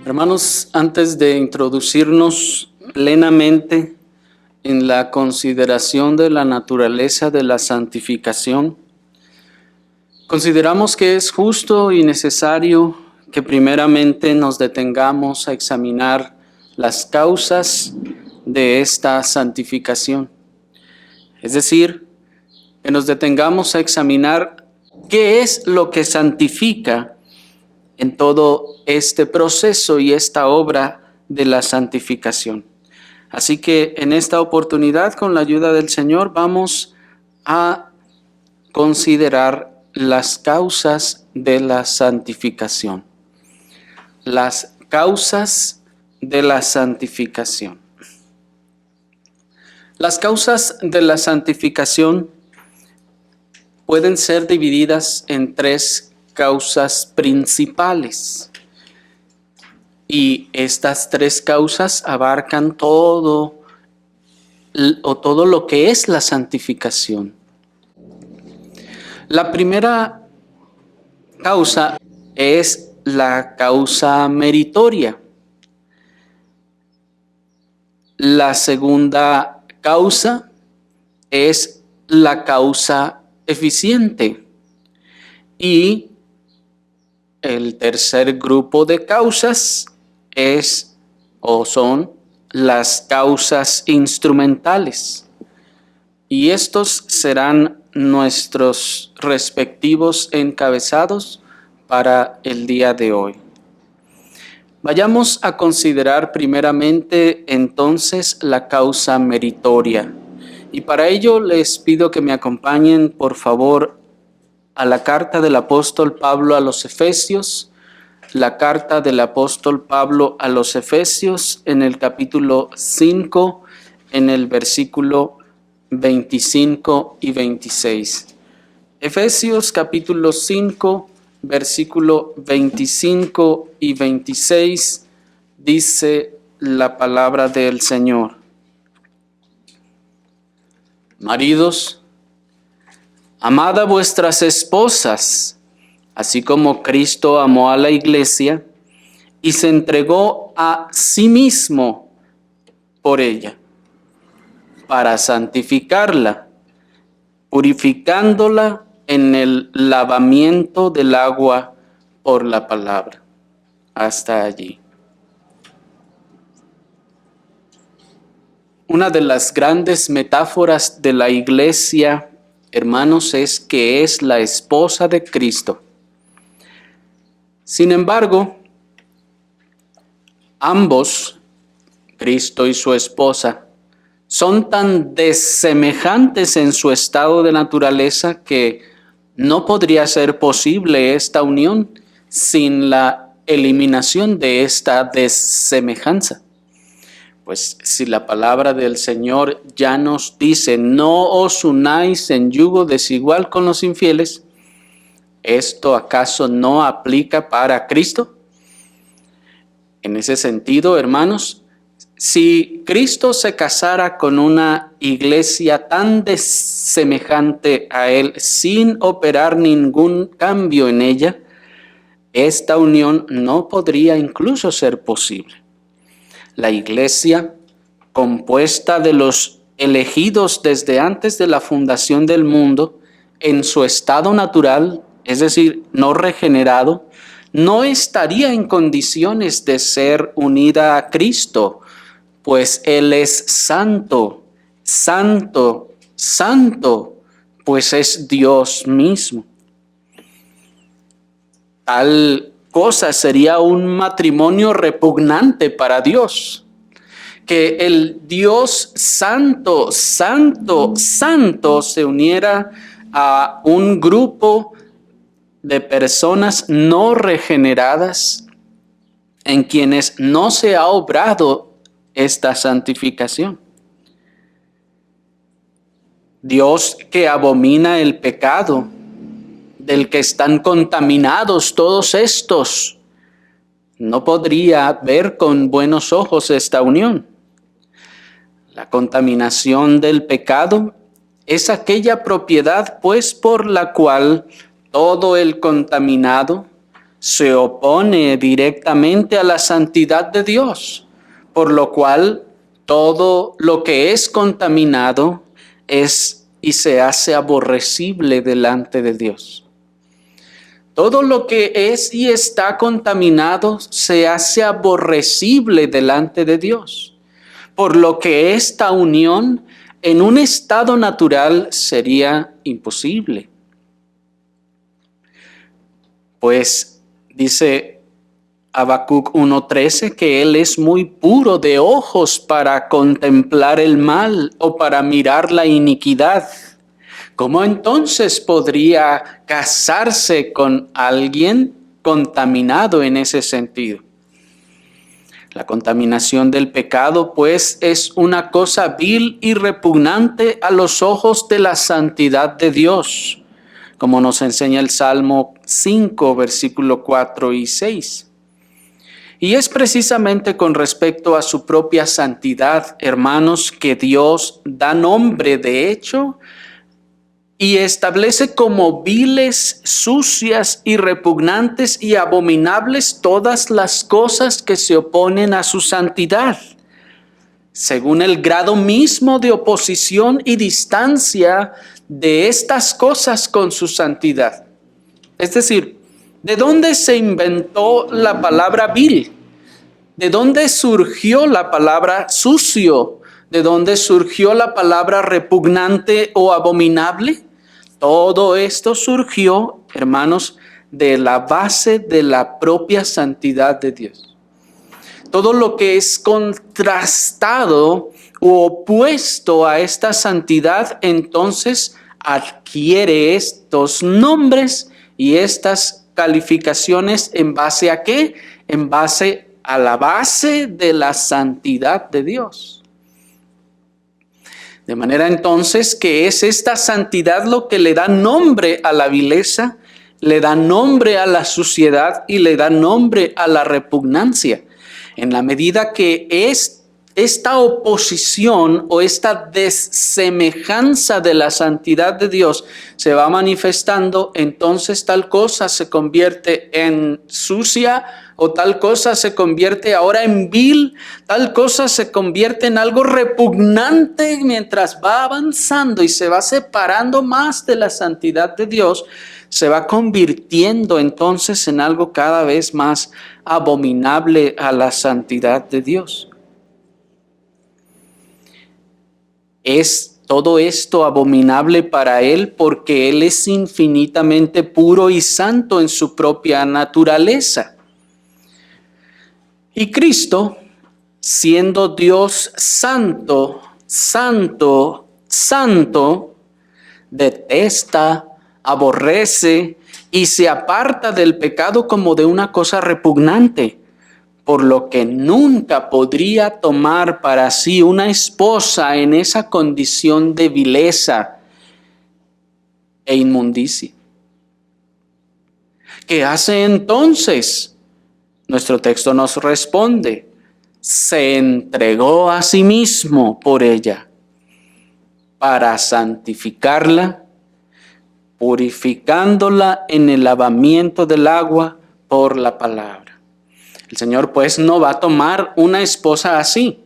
Hermanos, antes de introducirnos plenamente en la consideración de la naturaleza de la santificación, consideramos que es justo y necesario que primeramente nos detengamos a examinar las causas de esta santificación. Es decir, que nos detengamos a examinar qué es lo que santifica en todo este proceso y esta obra de la santificación. Así que en esta oportunidad, con la ayuda del Señor, vamos a considerar las causas de la santificación. Las causas de la santificación. Las causas de la santificación pueden ser divididas en tres causas principales. Y estas tres causas abarcan todo lo que es la santificación. La primera causa es la causa meritoria. La segunda causa es la causa eficiente. Y el tercer grupo de causas son las causas instrumentales. Y estos serán nuestros respectivos encabezados para el día de hoy. Vayamos a considerar primeramente entonces la causa meritoria. Y para ello les pido que me acompañen, por favor, a la carta del apóstol Pablo a los Efesios. La carta del apóstol Pablo a los Efesios en el capítulo 5, en el versículo 25 y 26. Efesios capítulo 5, versículo 25 y 26, dice la palabra del Señor. Maridos, amad a vuestras esposas, así como Cristo amó a la iglesia y se entregó a sí mismo por ella, para santificarla, purificándola en el lavamiento del agua por la palabra. Hasta allí. Una de las grandes metáforas de la iglesia, hermanos, es que es la esposa de Cristo. Sin embargo, ambos, Cristo y su esposa, son tan desemejantes en su estado de naturaleza que no podría ser posible esta unión sin la eliminación de esta desemejanza. Pues si la palabra del Señor ya nos dice, no os unáis en yugo desigual con los infieles, ¿esto acaso no aplica para Cristo? En ese sentido, hermanos, si Cristo se casara con una iglesia tan semejante a Él sin operar ningún cambio en ella, esta unión no podría incluso ser posible. La iglesia, compuesta de los elegidos desde antes de la fundación del mundo, en su estado natural, es decir, no regenerado, no estaría en condiciones de ser unida a Cristo, pues Él es santo, santo, santo, pues es Dios mismo. Tal cosa sería un matrimonio repugnante para Dios. Que el Dios santo, santo, santo se uniera a un grupo de personas no regeneradas en quienes no se ha obrado esta santificación. Dios que abomina el pecado, del que están contaminados todos estos, no podría ver con buenos ojos esta unión. La contaminación del pecado es aquella propiedad, pues, por la cual todo el contaminado, se opone directamente a la santidad de Dios, por lo cual todo lo que es contaminado es y se hace aborrecible delante de Dios. Todo lo que es y está contaminado se hace aborrecible delante de Dios, por lo que esta unión en un estado natural sería imposible. Pues dice Habacuc 1:13 que él es muy puro de ojos para contemplar el mal o para mirar la iniquidad. ¿Cómo entonces podría casarse con alguien contaminado en ese sentido? La contaminación del pecado, pues, es una cosa vil y repugnante a los ojos de la santidad de Dios, como nos enseña el Salmo 5, versículo 4 y 6. Y es precisamente con respecto a su propia santidad, hermanos, que Dios da nombre, de hecho, y establece como viles, sucias y repugnantes y abominables todas las cosas que se oponen a su santidad, según el grado mismo de oposición y distancia de estas cosas con su santidad. Es decir, ¿de dónde se inventó la palabra vil? ¿De dónde surgió la palabra sucio? ¿De dónde surgió la palabra repugnante o abominable? Todo esto surgió, hermanos, de la base de la propia santidad de Dios. Todo lo que es contrastado o opuesto a esta santidad, entonces adquiere estos nombres y estas calificaciones ¿en base a qué? En base a la base de la santidad de Dios. De manera entonces que es esta santidad lo que le da nombre a la vileza, le da nombre a la suciedad y le da nombre a la repugnancia. En la medida que esta oposición o esta desemejanza de la santidad de Dios se va manifestando, entonces tal cosa se convierte en sucia o tal cosa se convierte ahora en vil, tal cosa se convierte en algo repugnante mientras va avanzando y se va separando más de la santidad de Dios, se va convirtiendo entonces en algo cada vez más abominable a la santidad de Dios. Es todo esto abominable para Él porque Él es infinitamente puro y santo en su propia naturaleza. Y Cristo, siendo Dios santo, santo, santo, detesta, aborrece y se aparta del pecado como de una cosa repugnante, por lo que nunca podría tomar para sí una esposa en esa condición de vileza e inmundicia. ¿Qué hace entonces? Nuestro texto nos responde, se entregó a sí mismo por ella para santificarla, purificándola en el lavamiento del agua por la palabra. El Señor pues no va a tomar una esposa así,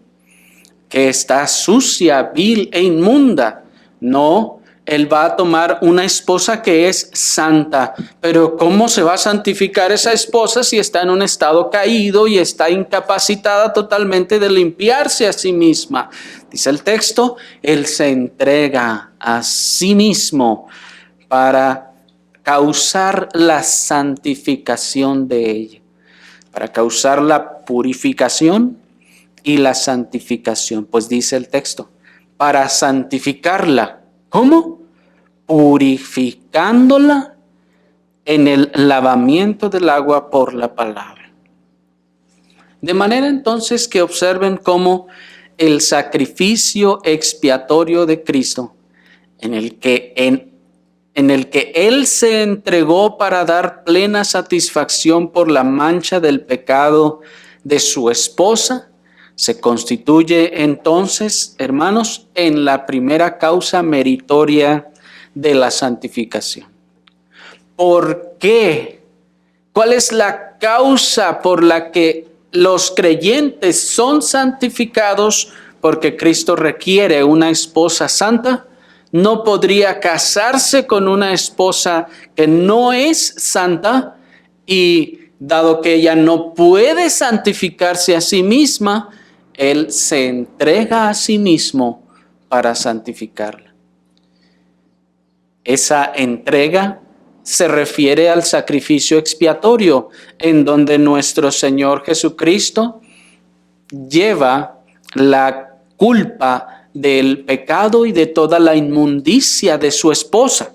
que está sucia, vil e inmunda. No, Él va a tomar una esposa que es santa. Pero ¿cómo se va a santificar esa esposa si está en un estado caído y está incapacitada totalmente de limpiarse a sí misma? Dice el texto, Él se entrega a sí mismo para causar la santificación de ella, para causar la purificación y la santificación. Pues dice el texto, para santificarla. ¿Cómo? Purificándola en el lavamiento del agua por la palabra. De manera entonces que observen cómo el sacrificio expiatorio de Cristo, en el que Él se entregó para dar plena satisfacción por la mancha del pecado de su esposa, se constituye entonces, hermanos, en la primera causa meritoria de la santificación. ¿Por qué ¿Cuál es la causa por la que los creyentes son santificados? Porque Cristo requiere una esposa santa. No podría casarse con una esposa que no es santa, y dado que ella no puede santificarse a sí misma, Él se entrega a sí mismo para santificarla. Esa entrega se refiere al sacrificio expiatorio, en donde nuestro Señor Jesucristo lleva la culpa del pecado y de toda la inmundicia de su esposa.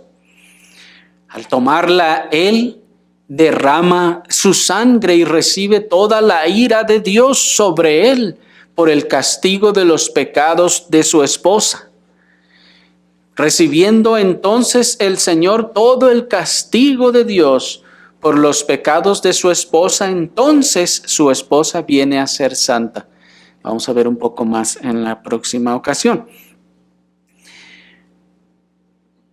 Al tomarla, Él derrama su sangre y recibe toda la ira de Dios sobre Él por el castigo de los pecados de su esposa. Recibiendo entonces el Señor todo el castigo de Dios por los pecados de su esposa, entonces su esposa viene a ser santa. Vamos a ver un poco más en la próxima ocasión.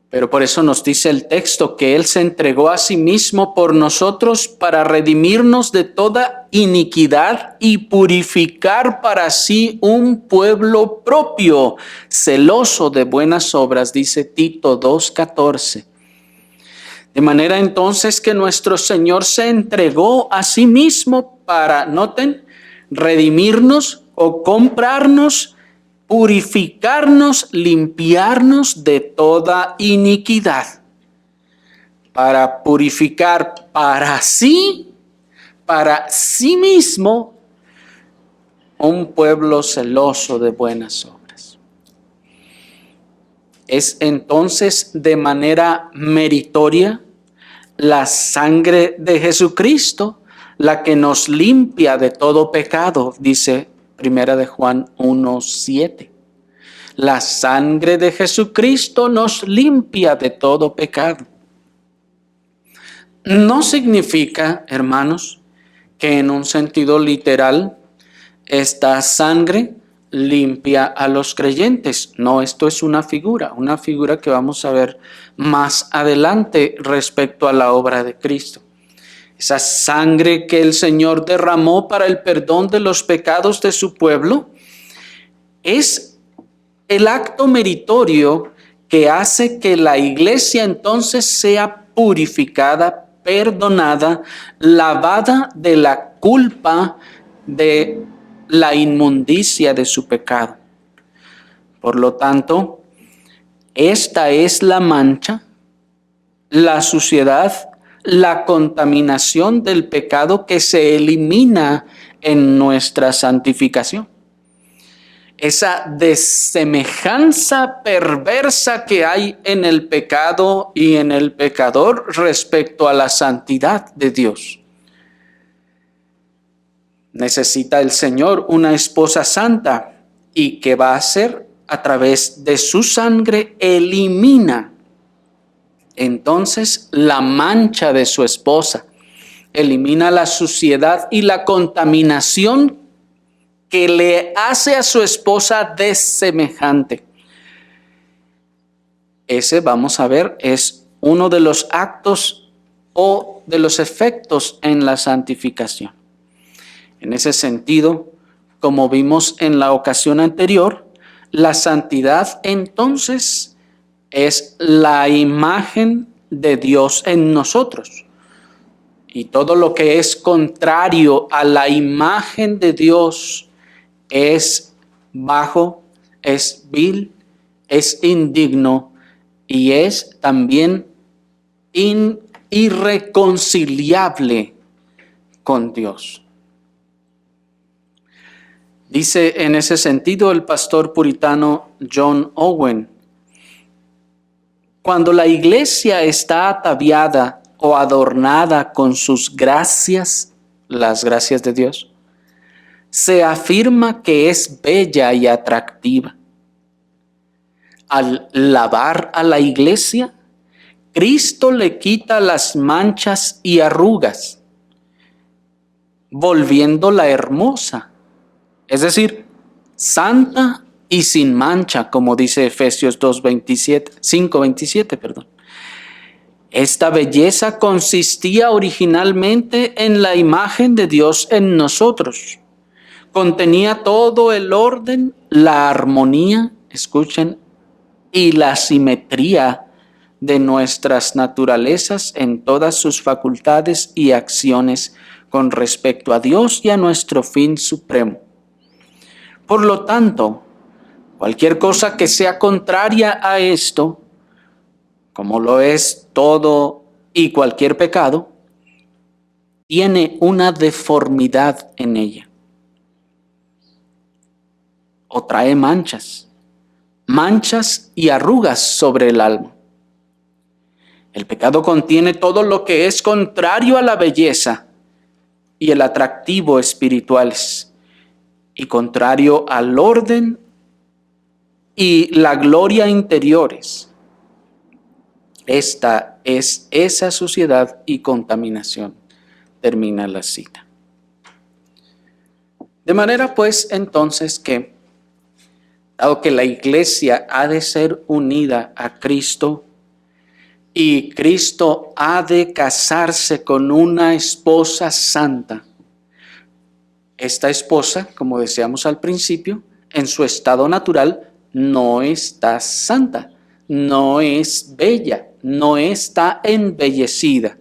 Pero por eso nos dice el texto que Él se entregó a sí mismo por nosotros para redimirnos de toda iniquidad y purificar para sí un pueblo propio, celoso de buenas obras, dice Tito 2:14. De manera entonces que nuestro Señor se entregó a sí mismo para, noten, redimirnos o comprarnos, purificarnos, limpiarnos de toda iniquidad, para purificar para sí mismo, un pueblo celoso de buenas obras. Es entonces de manera meritoria la sangre de Jesucristo la que nos limpia de todo pecado, dice Primera de Juan 1:7. La sangre de Jesucristo nos limpia de todo pecado. No significa, hermanos, que en un sentido literal esta sangre limpia a los creyentes. No, esto es una figura que vamos a ver más adelante respecto a la obra de Cristo. Esa sangre que el Señor derramó para el perdón de los pecados de su pueblo es el acto meritorio que hace que la iglesia entonces sea purificada, perdonada, lavada de la culpa de la inmundicia de su pecado. Por lo tanto, esta es la mancha, la suciedad, la contaminación del pecado que se elimina en nuestra santificación. Esa desemejanza perversa que hay en el pecado y en el pecador respecto a la santidad de Dios. Necesita el Señor una esposa santa, y que va a hacer a través de su sangre elimina entonces la mancha de su esposa, elimina la suciedad y la contaminación que le hace a su esposa desemejante. Ese, vamos a ver, es uno de los actos o de los efectos en la santificación. En ese sentido, como vimos en la ocasión anterior, la santidad entonces es la imagen de Dios en nosotros. Y todo lo que es contrario a la imagen de Dios es bajo, es vil, es indigno y es también irreconciliable con Dios. Dice en ese sentido el pastor puritano John Owen: cuando la iglesia está ataviada o adornada con sus gracias, las gracias de Dios, se afirma que es bella y atractiva. Al lavar a la iglesia, Cristo le quita las manchas y arrugas, volviéndola hermosa, es decir, santa y sin mancha, como dice Efesios 5:27. Esta belleza consistía originalmente en la imagen de Dios en nosotros. Contenía todo el orden, la armonía, escuchen, y la simetría de nuestras naturalezas en todas sus facultades y acciones con respecto a Dios y a nuestro fin supremo. Por lo tanto, cualquier cosa que sea contraria a esto, como lo es todo y cualquier pecado, tiene una deformidad en ella o trae manchas y arrugas sobre el alma. El pecado contiene todo lo que es contrario a la belleza y el atractivo espirituales y contrario al orden y la gloria interiores. Esta es esa suciedad y contaminación. Termina la cita. De manera pues entonces que, dado que la iglesia ha de ser unida a Cristo y Cristo ha de casarse con una esposa santa, esta esposa, como decíamos al principio, en su estado natural no está santa, no es bella, no está embellecida.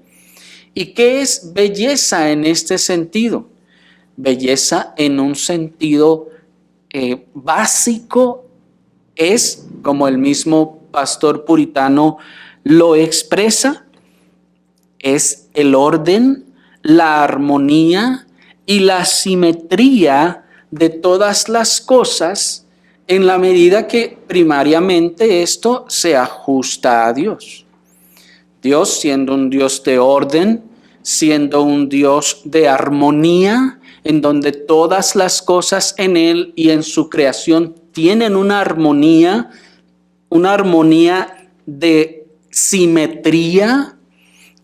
¿Y qué es belleza en este sentido? Belleza en un sentido básico es, como el mismo pastor puritano lo expresa, es el orden, la armonía y la simetría de todas las cosas en la medida que primariamente esto se ajusta a Dios. Dios siendo un Dios de orden, siendo un Dios de armonía, en donde todas las cosas en Él y en su creación tienen una armonía de simetría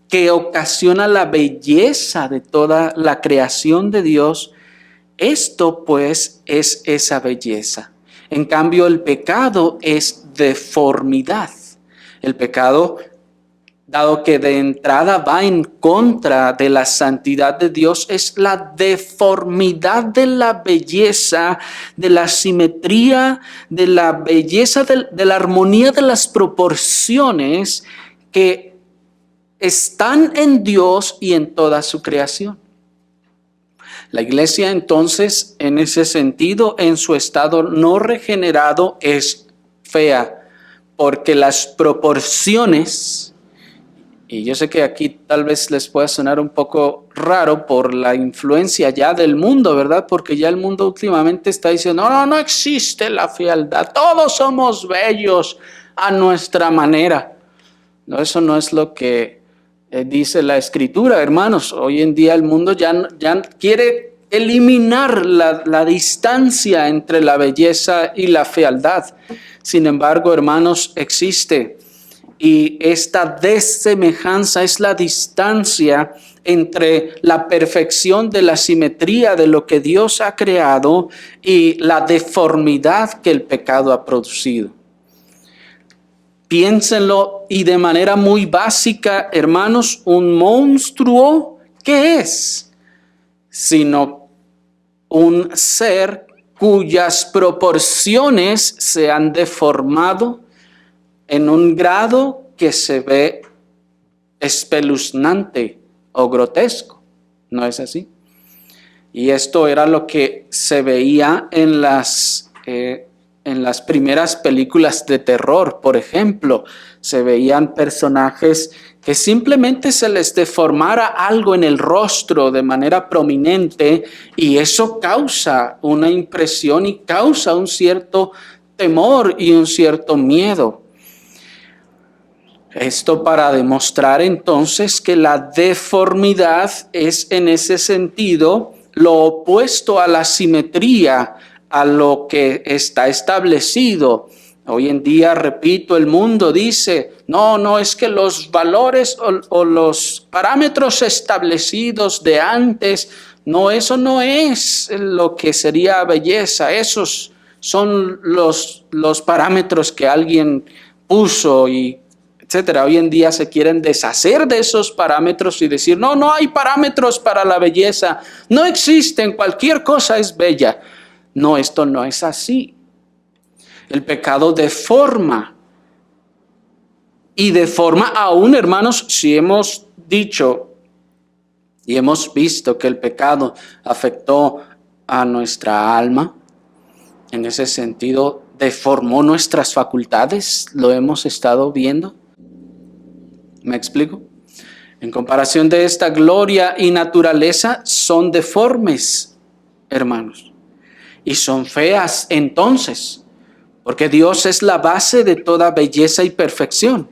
que ocasiona la belleza de toda la creación de Dios. Esto pues es esa belleza. En cambio, el pecado es deformidad. El pecado, dado que de entrada va en contra de la santidad de Dios, es la deformidad de la belleza, de la simetría, de la belleza, de la armonía de las proporciones que están en Dios y en toda su creación. La iglesia entonces, en ese sentido, en su estado no regenerado, es fea, porque las proporciones, y yo sé que aquí tal vez les pueda sonar un poco raro por la influencia ya del mundo, ¿verdad? Porque ya el mundo últimamente está diciendo, no existe la fealdad, todos somos bellos a nuestra manera. No, eso no es lo que dice la Escritura, hermanos. Hoy en día el mundo ya quiere eliminar la distancia entre la belleza y la fealdad. Sin embargo, hermanos, existe. Y esta desemejanza es la distancia entre la perfección de la simetría de lo que Dios ha creado y la deformidad que el pecado ha producido. Piénsenlo y de manera muy básica, hermanos, un monstruo, ¿qué es? Sino un ser cuyas proporciones se han deformado en un grado que se ve espeluznante o grotesco. ¿No es así? Y esto era lo que se veía en las primeras películas de terror. Por ejemplo, se veían personajes que simplemente se les deformara algo en el rostro de manera prominente y eso causa una impresión y causa un cierto temor y un cierto miedo. Esto para demostrar entonces que la deformidad es en ese sentido lo opuesto a la simetría, a lo que está establecido. Hoy en día, repito, el mundo dice, no es que los valores o los parámetros establecidos de antes, eso no es lo que sería belleza, esos son los parámetros que alguien puso y etcétera. Hoy en día se quieren deshacer de esos parámetros y decir, no, no hay parámetros para la belleza, no existen, cualquier cosa es bella. No, esto no es así. El pecado deforma. Y deforma aún, hermanos, si hemos dicho y hemos visto que el pecado afectó a nuestra alma, en ese sentido deformó nuestras facultades, lo hemos estado viendo. ¿Me explico? En comparación de esta gloria y naturaleza, son deformes, hermanos, y son feas entonces, porque Dios es la base de toda belleza y perfección.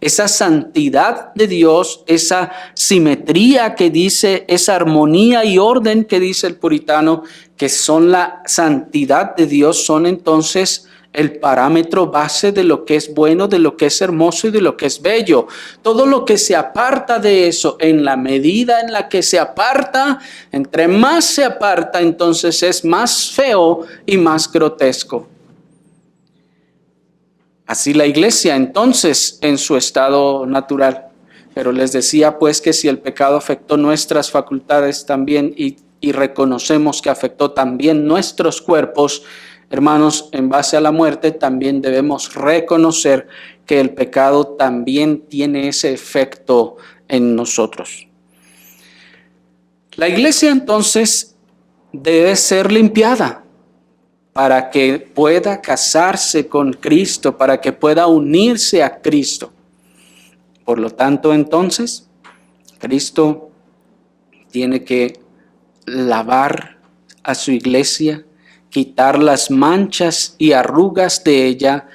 Esa santidad de Dios, esa simetría que dice, esa armonía y orden que dice el puritano, que son la santidad de Dios, son entonces el parámetro base de lo que es bueno, de lo que es hermoso y de lo que es bello. Todo lo que se aparta de eso, en la medida en la que se aparta, entre más se aparta, entonces es más feo y más grotesco. Así la iglesia entonces en su estado natural. Pero les decía pues que si el pecado afectó nuestras facultades también y reconocemos que afectó también nuestros cuerpos, hermanos, en base a la muerte también debemos reconocer que el pecado también tiene ese efecto en nosotros. La iglesia entonces debe ser limpiada para que pueda casarse con Cristo, para que pueda unirse a Cristo. Por lo tanto, entonces, Cristo tiene que lavar a su iglesia, quitar las manchas y arrugas de ella,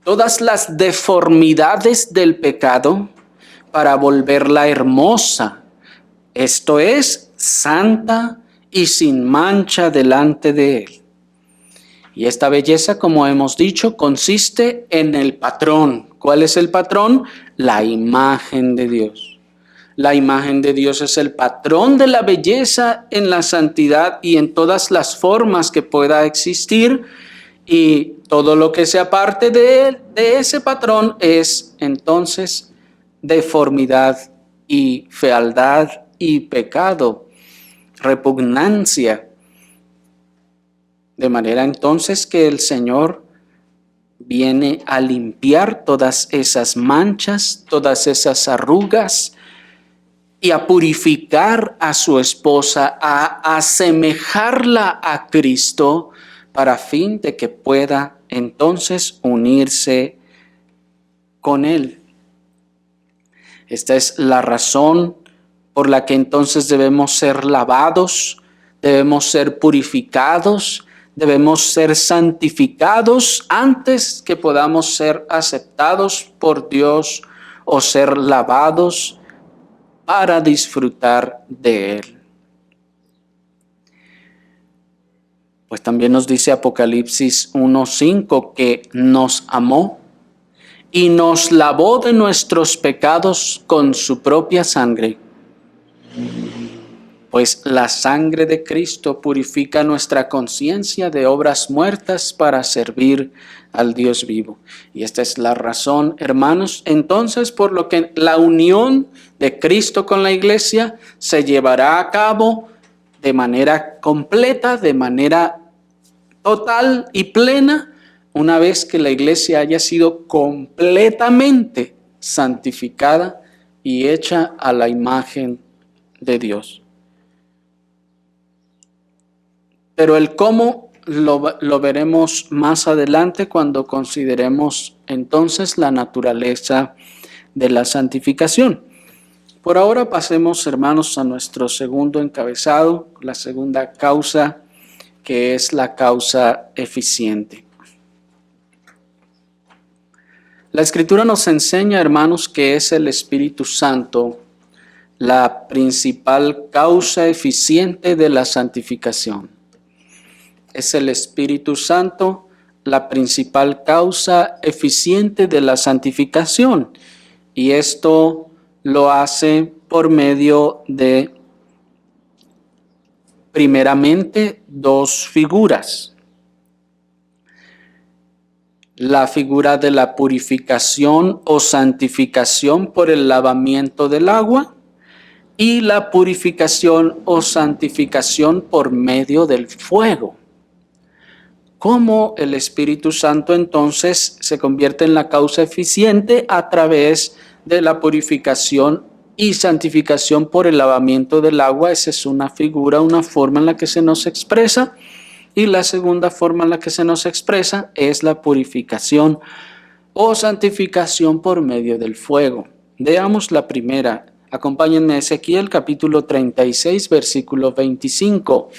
todas las deformidades del pecado, para volverla hermosa, esto es, santa y sin mancha delante de Él. Y esta belleza, como hemos dicho, consiste en el patrón. ¿Cuál es el patrón? La imagen de Dios. La imagen de Dios es el patrón de la belleza en la santidad y en todas las formas que pueda existir. Y todo lo que se aparte de él, de ese patrón, es entonces deformidad y fealdad y pecado, repugnancia. De manera entonces que el Señor viene a limpiar todas esas manchas, todas esas arrugas y a purificar a su esposa, a asemejarla a Cristo para fin de que pueda entonces unirse con Él. Esta es la razón por la que entonces debemos ser lavados, debemos ser purificados, debemos ser santificados antes que podamos ser aceptados por Dios o ser lavados para disfrutar de Él. Pues también nos dice Apocalipsis 1:5 que nos amó y nos lavó de nuestros pecados con su propia sangre. Pues la sangre de Cristo purifica nuestra conciencia de obras muertas para servir al Dios vivo. Y esta es la razón, hermanos, entonces por lo que la unión de Cristo con la iglesia se llevará a cabo de manera completa, de manera total y plena, una vez que la iglesia haya sido completamente santificada y hecha a la imagen de Dios. Pero el cómo lo veremos más adelante cuando consideremos entonces la naturaleza de la santificación. Por ahora pasemos, hermanos, a nuestro segundo encabezado, la segunda causa, que es la causa eficiente. La Escritura nos enseña, hermanos, que es el Espíritu Santo la principal causa eficiente de la santificación. Es el Espíritu Santo la principal causa eficiente de la santificación. Y esto lo hace por medio de, primeramente, dos figuras. la figura de la purificación o santificación por el lavamiento del agua y la purificación o santificación por medio del fuego. ¿Cómo el Espíritu Santo entonces se convierte en la causa eficiente? A través de la purificación y santificación por el lavamiento del agua. Esa es una figura, una forma en la que se nos expresa. Y la segunda forma en la que se nos expresa es la purificación o santificación por medio del fuego. Veamos la primera. Acompáñenme a Ezequiel capítulo 36, versículo 25.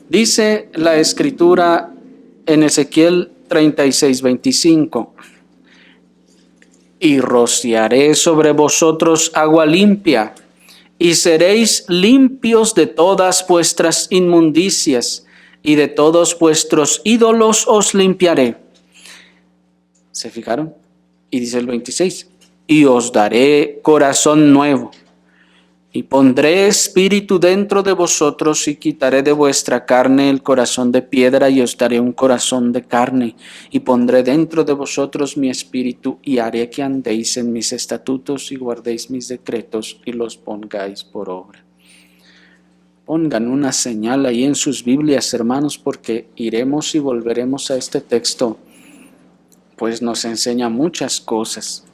Dice la Escritura en Ezequiel 36, 25. Y rociaré sobre vosotros agua limpia, y seréis limpios de todas vuestras inmundicias, y de todos vuestros ídolos os limpiaré. ¿Se fijaron? Y dice el 26. Y os daré corazón nuevo, y pondré espíritu dentro de vosotros, y quitaré de vuestra carne el corazón de piedra, y os daré un corazón de carne, y pondré dentro de vosotros mi espíritu, y haré que andéis en mis estatutos, y guardéis mis decretos, y los pongáis por obra. Pongan una señal ahí en sus Biblias, hermanos, porque iremos y volveremos a este texto, pues nos enseña muchas cosas.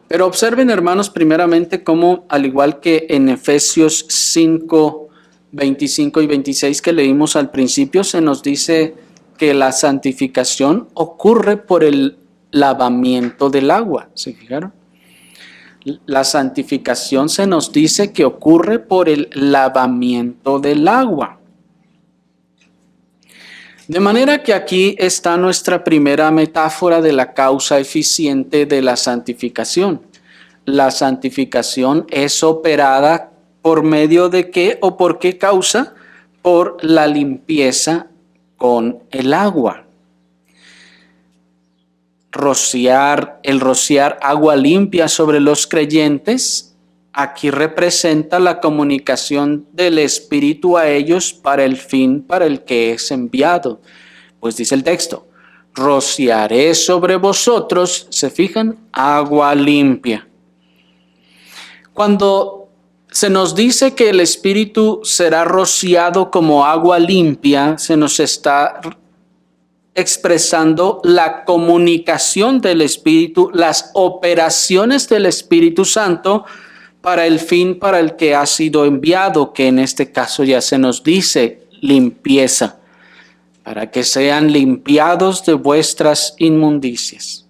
Pero observen, hermanos, primeramente cómo, al igual que en Efesios 5, 25 y 26 que leímos al principio, se nos dice que la santificación ocurre por el lavamiento del agua. ¿Se fijaron? La santificación se nos dice que ocurre por el lavamiento del agua. De manera que aquí está nuestra primera metáfora de la causa eficiente de la santificación. La santificación es operada ¿por medio de qué o por qué causa? Por la limpieza con el agua. El rociar agua limpia sobre los creyentes, aquí representa la comunicación del Espíritu a ellos para el fin para el que es enviado. Pues dice el texto, rociaré sobre vosotros, ¿se fijan? Agua limpia. Cuando se nos dice que el Espíritu será rociado como agua limpia, se nos está expresando la comunicación del Espíritu, las operaciones del Espíritu Santo para el fin para el que ha sido enviado, que en este caso ya se nos dice limpieza, para que sean limpiados de vuestras inmundicias.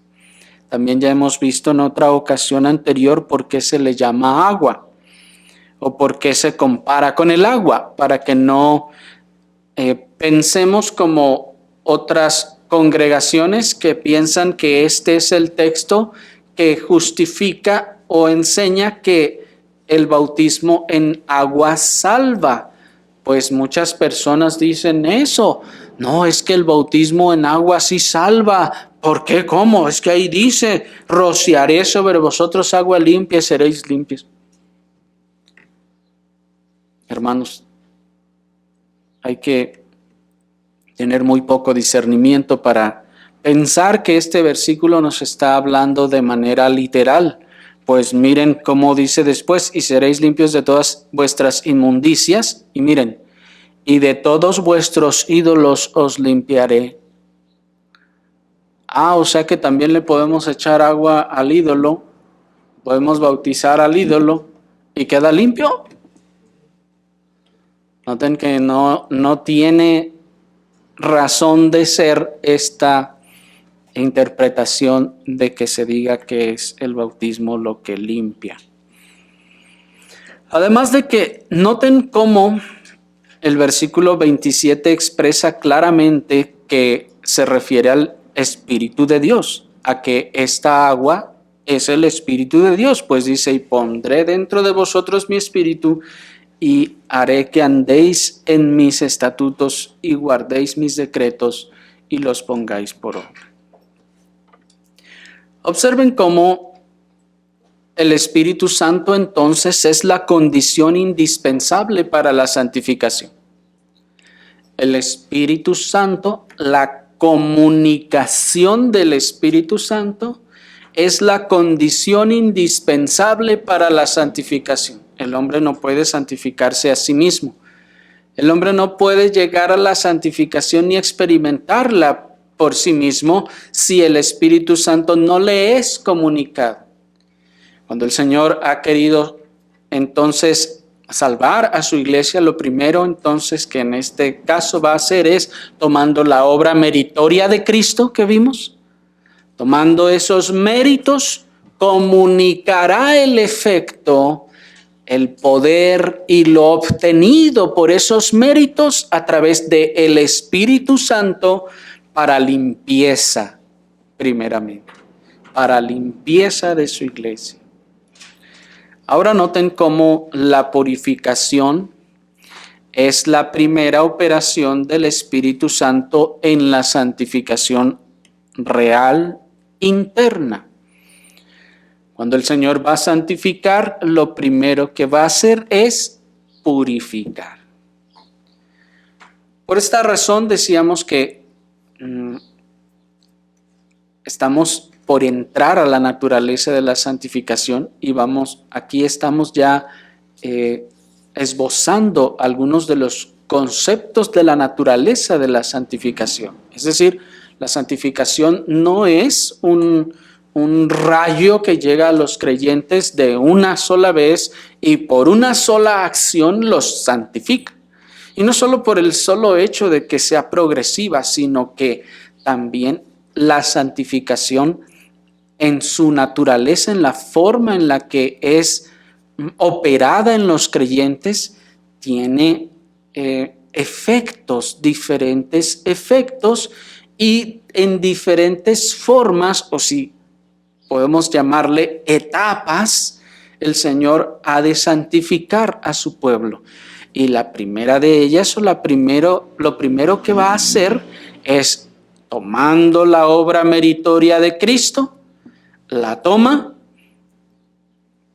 También ya hemos visto en otra ocasión anterior por qué se le llama agua o por qué se compara con el agua, para que no pensemos como otras congregaciones que piensan que este es el texto que justifica o enseña que el bautismo en agua salva. Pues muchas personas dicen eso. No, es que el bautismo en agua sí salva. ¿Por qué? ¿Cómo? Es que ahí dice, rociaré sobre vosotros agua limpia y seréis limpios. Hermanos, hay que tener muy poco discernimiento para pensar que este versículo nos está hablando de manera literal. Pues miren cómo dice después, y seréis limpios de todas vuestras inmundicias. Y miren, y de todos vuestros ídolos os limpiaré. O sea que también le podemos echar agua al ídolo, podemos bautizar al ídolo y queda limpio. Noten que no tiene razón de ser esta interpretación de que se diga que es el bautismo lo que limpia. Además de que noten cómo el versículo 27 expresa claramente que se refiere al Espíritu de Dios, a que esta agua es el Espíritu de Dios, pues dice, y pondré dentro de vosotros mi espíritu, y haré que andéis en mis estatutos y guardéis mis decretos y los pongáis por obra. Observen cómo el Espíritu Santo entonces es la condición indispensable para la santificación. El Espíritu Santo, la comunicación del Espíritu Santo es la condición indispensable para la santificación. El hombre no puede santificarse a sí mismo. El hombre no puede llegar a la santificación ni experimentarla por sí mismo si el Espíritu Santo no le es comunicado. Cuando el Señor ha querido entonces salvar a su iglesia, lo primero entonces que en este caso va a hacer es tomando la obra meritoria de Cristo que vimos, tomando esos méritos, comunicará el efecto, el poder y lo obtenido por esos méritos a través del Espíritu Santo para limpieza, primeramente, para limpieza de su iglesia. Ahora noten cómo la purificación es la primera operación del Espíritu Santo en la santificación real interna. Cuando el Señor va a santificar, lo primero que va a hacer es purificar. Por esta razón decíamos que estamos por entrar a la naturaleza de la santificación y aquí estamos ya esbozando algunos de los conceptos de la naturaleza de la santificación. Es decir, la santificación no es un rayo que llega a los creyentes de una sola vez y por una sola acción los santifica. Y no solo por el solo hecho de que sea progresiva, sino que también la santificación en su naturaleza, en la forma en la que es operada en los creyentes, tiene diferentes efectos y en diferentes formas, o si podemos llamarle etapas, el Señor ha de santificar a su pueblo. Y la primera de ellas, lo primero que va a hacer es, tomando la obra meritoria de Cristo, la toma,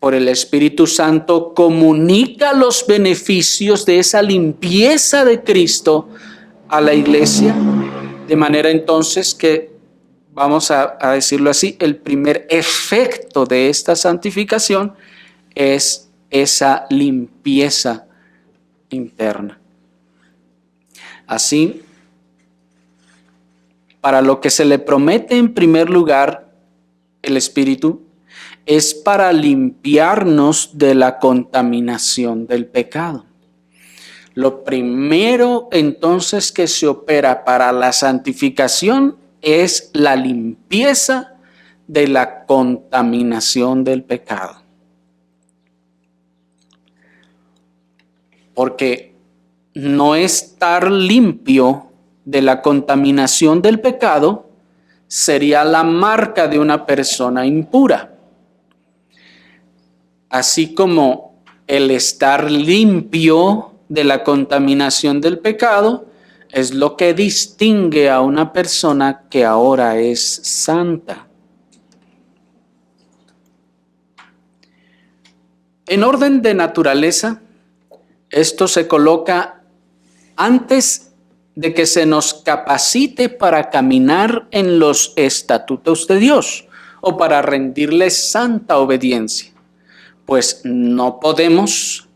por el Espíritu Santo comunica los beneficios de esa limpieza de Cristo a la iglesia, de manera entonces que, vamos a decirlo así, el primer efecto de esta santificación es esa limpieza interna. Así, para lo que se le promete en primer lugar el Espíritu es para limpiarnos de la contaminación del pecado. Lo primero entonces que se opera para la santificación es la limpieza de la contaminación del pecado. Porque no estar limpio de la contaminación del pecado sería la marca de una persona impura. Así como el estar limpio de la contaminación del pecado es lo que distingue a una persona que ahora es santa. En orden de naturaleza, esto se coloca antes de que se nos capacite para caminar en los estatutos de Dios o para rendirle santa obediencia. Pues no podemos,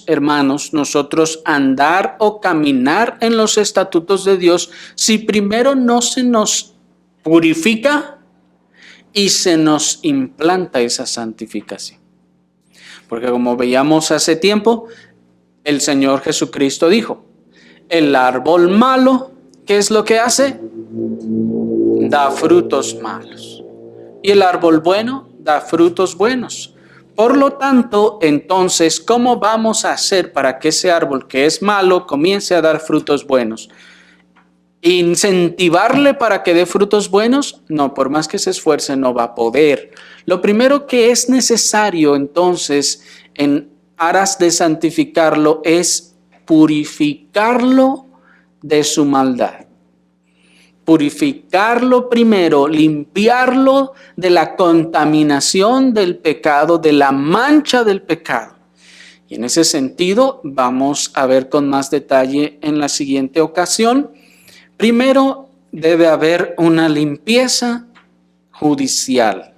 hermanos, nosotros andar o caminar en los estatutos de Dios si primero no se nos purifica y se nos implanta esa santificación. Porque como veíamos hace tiempo, el Señor Jesucristo dijo, el árbol malo, ¿qué es lo que hace? Da frutos malos. Y el árbol bueno da frutos buenos. Por lo tanto, entonces, ¿cómo vamos a hacer para que ese árbol que es malo comience a dar frutos buenos? ¿Incentivarle para que dé frutos buenos? No, por más que se esfuerce, no va a poder. Lo primero que es necesario, entonces, en aras de santificarlo, es purificarlo de su maldad. Purificarlo primero, limpiarlo de la contaminación del pecado, de la mancha del pecado. Y en ese sentido vamos a ver con más detalle en la siguiente ocasión, Primero debe haber una limpieza judicial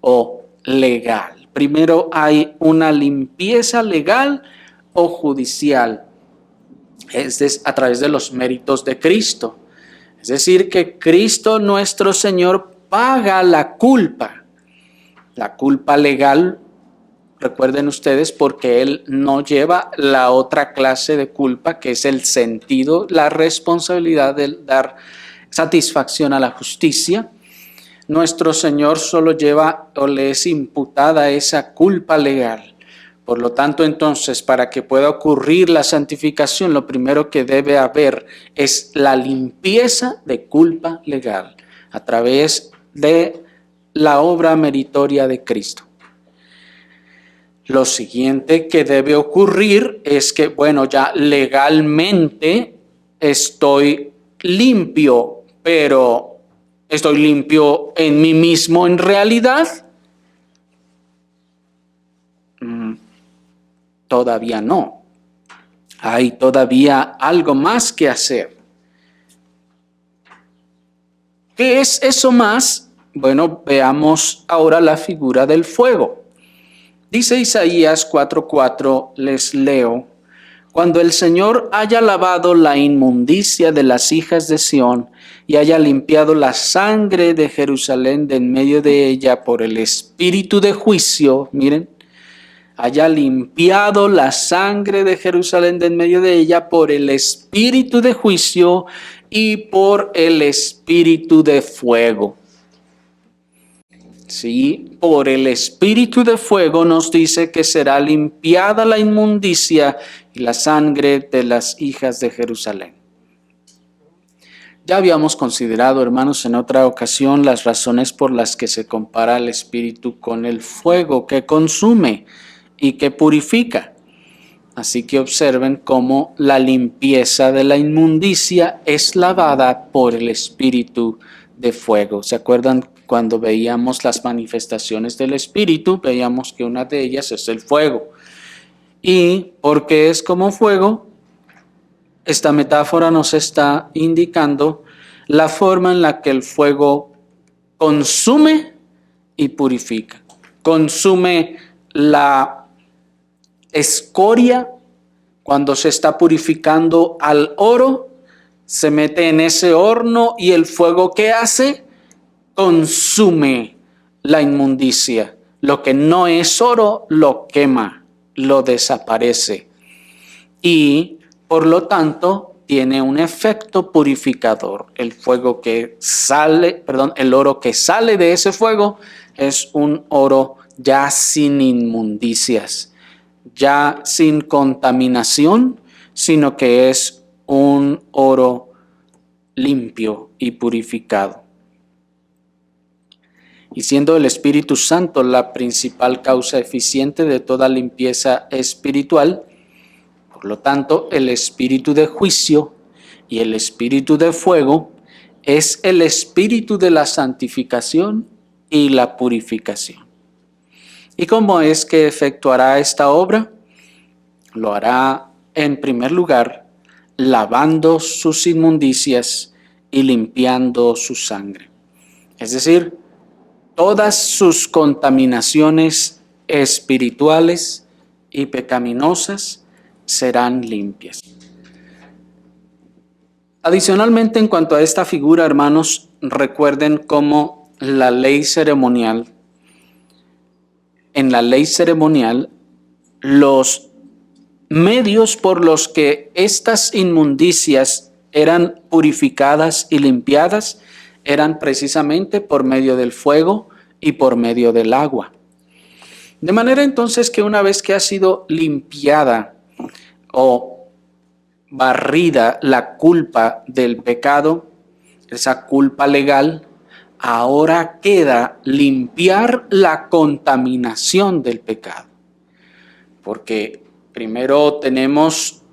o legal. Primero hay una limpieza legal o judicial. Es a través de los méritos de Cristo. Es decir, que Cristo nuestro Señor paga la culpa legal, recuerden ustedes, porque Él no lleva la otra clase de culpa, que es el sentido, la responsabilidad de dar satisfacción a la justicia. Nuestro Señor solo lleva o le es imputada esa culpa legal. Por lo tanto, entonces, para que pueda ocurrir la santificación, lo primero que debe haber es la limpieza de culpa legal a través de la obra meritoria de Cristo. Lo siguiente que debe ocurrir es que, bueno, ya legalmente estoy limpio, pero ¿estoy limpio en mí mismo en realidad? Todavía no. Hay todavía algo más que hacer. ¿Qué es eso más? Bueno, veamos ahora la figura del fuego. Dice Isaías 4:4, les leo: cuando el Señor haya lavado la inmundicia de las hijas de Sión y haya limpiado la sangre de Jerusalén de en medio de ella por el espíritu de juicio, miren, haya limpiado la sangre de Jerusalén de en medio de ella por el espíritu de juicio y por el espíritu de fuego. Sí, por el espíritu de fuego nos dice que será limpiada la inmundicia y la sangre de las hijas de Jerusalén. Ya habíamos considerado, hermanos, en otra ocasión las razones por las que se compara el espíritu con el fuego que consume y que purifica. Así que observen cómo la limpieza de la inmundicia es lavada por el espíritu de fuego. ¿Se acuerdan cuando veíamos las manifestaciones del espíritu? Veíamos que una de ellas es el fuego. ¿Y por qué es como fuego? Esta metáfora nos está indicando la forma en la que el fuego consume y purifica. Consume la escoria. Cuando se está purificando al oro, se mete en ese horno y el fuego, ¿qué hace? Consume la inmundicia. Lo que no es oro lo quema, lo desaparece. Y por lo tanto tiene un efecto purificador. El oro que sale de ese fuego es un oro ya sin inmundicias, ya sin contaminación, sino que es un oro limpio y purificado. Y siendo el Espíritu Santo la principal causa eficiente de toda limpieza espiritual, por lo tanto, el espíritu de juicio y el espíritu de fuego es el espíritu de la santificación y la purificación. ¿Y cómo es que efectuará esta obra? Lo hará, en primer lugar, lavando sus inmundicias y limpiando su sangre. Es decir, todas sus contaminaciones espirituales y pecaminosas serán limpias. Adicionalmente, en cuanto a esta figura, hermanos, recuerden cómo en la ley ceremonial, los medios por los que estas inmundicias eran purificadas y limpiadas eran precisamente por medio del fuego y por medio del agua. De manera entonces que una vez que ha sido limpiada o barrida la culpa del pecado, esa culpa legal, ahora queda limpiar la contaminación del pecado. Porque primero tenemos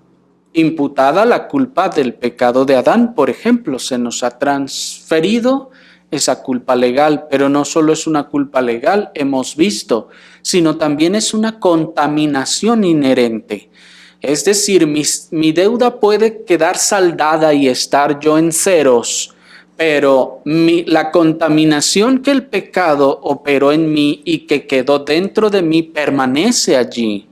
imputada la culpa del pecado de Adán, por ejemplo, se nos ha transferido esa culpa legal, pero no solo es una culpa legal, hemos visto, sino también es una contaminación inherente. Es decir, mi deuda puede quedar saldada y estar yo en ceros, pero la contaminación que el pecado operó en mí y que quedó dentro de mí permanece allí.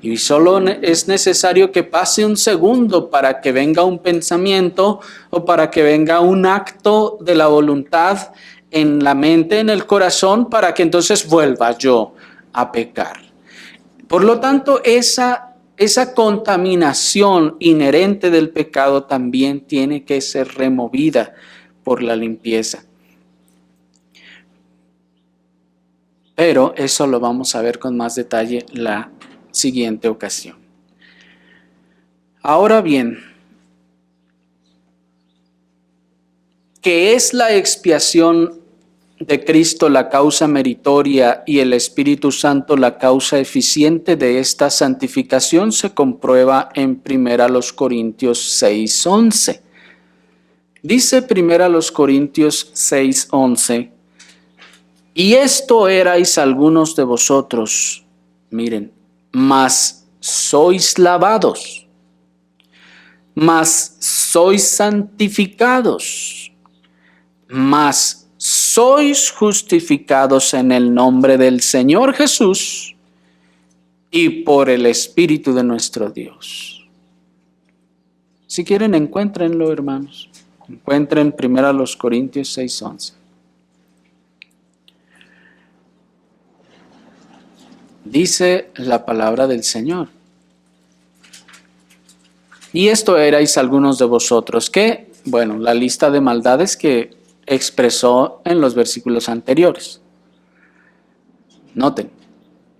Y solo es necesario que pase un segundo para que venga un pensamiento o para que venga un acto de la voluntad en la mente, en el corazón, para que entonces vuelva yo a pecar. Por lo tanto, esa contaminación inherente del pecado también tiene que ser removida por la limpieza. Pero eso lo vamos a ver con más detalle la siguiente ocasión. Ahora bien, ¿qué es la expiación de Cristo la causa meritoria y el Espíritu Santo la causa eficiente de esta santificación? Se comprueba en 1 Corintios 6:11. Dice 1 Corintios 6:11, y esto erais algunos de vosotros, miren, mas sois lavados, mas sois santificados, mas sois justificados en el nombre del Señor Jesús y por el Espíritu de nuestro Dios. Si quieren, encuéntrenlo, hermanos. Encuentren 1 Corintios 6:11. Dice la palabra del Señor. Y esto erais algunos de vosotros que, bueno, la lista de maldades que expresó en los versículos anteriores. Noten,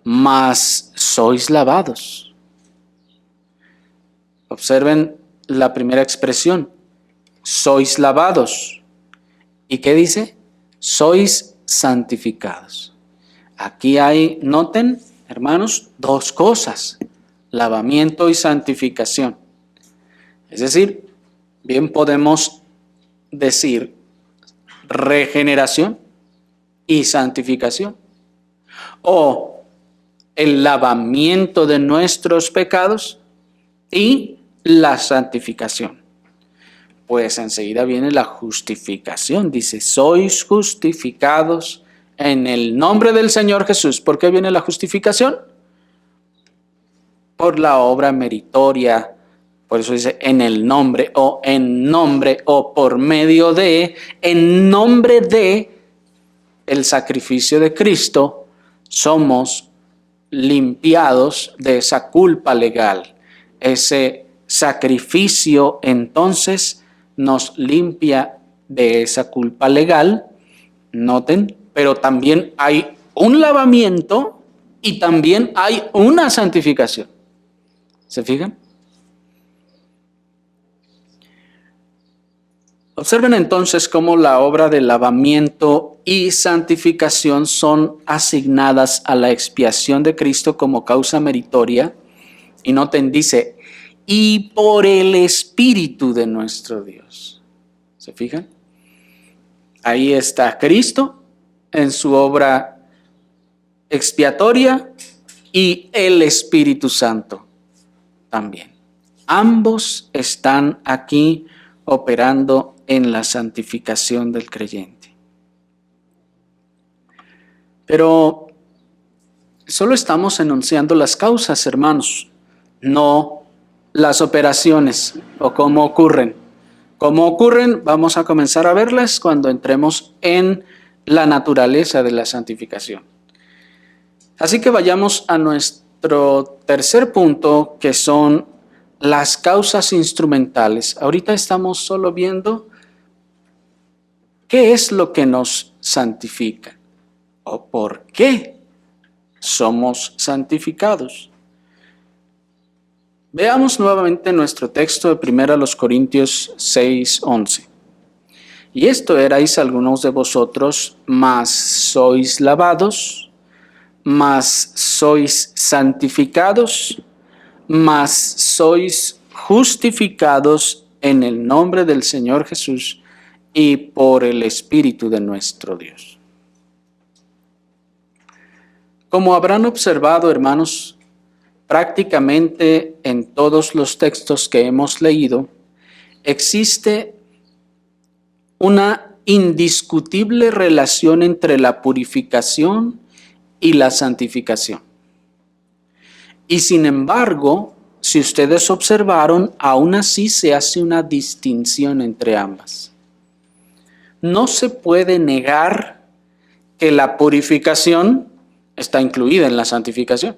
mas sois lavados. Observen la primera expresión, sois lavados. ¿Y qué dice? Sois santificados. Aquí hay, noten, hermanos, dos cosas, lavamiento y santificación. Es decir, bien podemos decir regeneración y santificación, o el lavamiento de nuestros pecados y la santificación. Pues enseguida viene la justificación, dice, sois justificados en el nombre del Señor Jesús. ¿Por qué viene la justificación? Por la obra meritoria. Por eso dice en el nombre o por medio de, en nombre de el sacrificio de Cristo, somos limpiados de esa culpa legal. Ese sacrificio entonces nos limpia de esa culpa legal, noten, pero también hay un lavamiento y también hay una santificación. ¿Se fijan? Observen entonces cómo la obra de lavamiento y santificación son asignadas a la expiación de Cristo como causa meritoria. Y noten, dice, y por el Espíritu de nuestro Dios. ¿Se fijan? Ahí está Cristo en su obra expiatoria y el Espíritu Santo también. Ambos están aquí operando en la santificación del creyente. Pero solo estamos enunciando las causas, hermanos, no las operaciones o cómo ocurren. Cómo ocurren, vamos a comenzar a verlas cuando entremos en la naturaleza de la santificación. Así que vayamos a nuestro tercer punto, que son las causas instrumentales. Ahorita estamos solo viendo qué es lo que nos santifica o por qué somos santificados. Veamos nuevamente nuestro texto de 1 Corintios 6:11. Y esto erais algunos de vosotros, mas sois lavados, mas sois santificados, mas sois justificados en el nombre del Señor Jesús y por el Espíritu de nuestro Dios. Como habrán observado, hermanos, prácticamente en todos los textos que hemos leído, existe una indiscutible relación entre la purificación y la santificación. Y sin embargo, si ustedes observaron, aún así se hace una distinción entre ambas. No se puede negar que la purificación está incluida en la santificación.